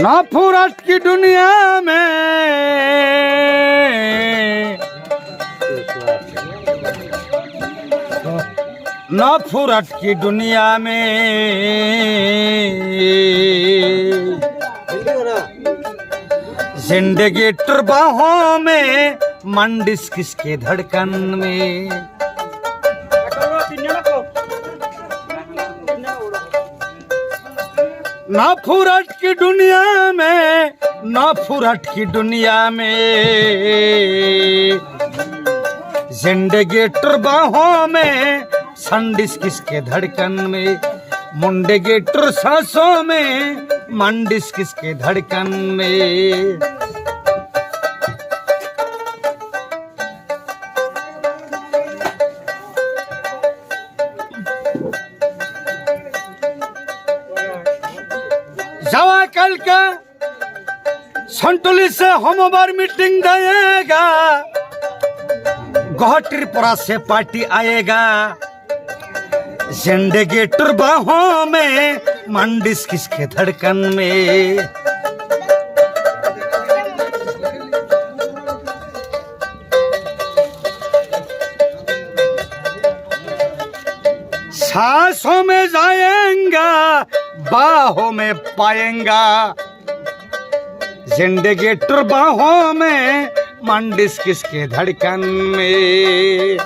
ना फुरट की दुनिया में ना फुरट की दुनिया में जिंदगी टुरबाहों में मंडिस किसके धड़कन में। ना फुरट की दुनिया में ना फुरट की दुनिया में जिंदगी टुरबाहों में संडिस किसके धड़कन में। मुंडे के टुर सांसों में मंडिस किसके धड़कन में। जावा कल का संतुली से हम बार मीटिंग देगा, त्रिपुरा से पार्टी आएगा। जिंदगी टुरबाहों में मंडिस किसके धड़कन में। सांसों में जाएगा बाहों में पाएगा। जिंदगी टुरबाहों में मंडिस किसके धड़कन में।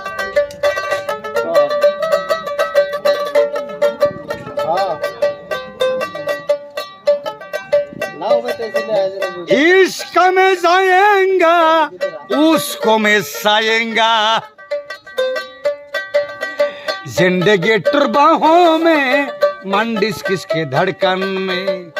इश्क में जाएगा उसको में साएगा। जिंदगी टुरबाहों में मंडिस किसके धड़कन में।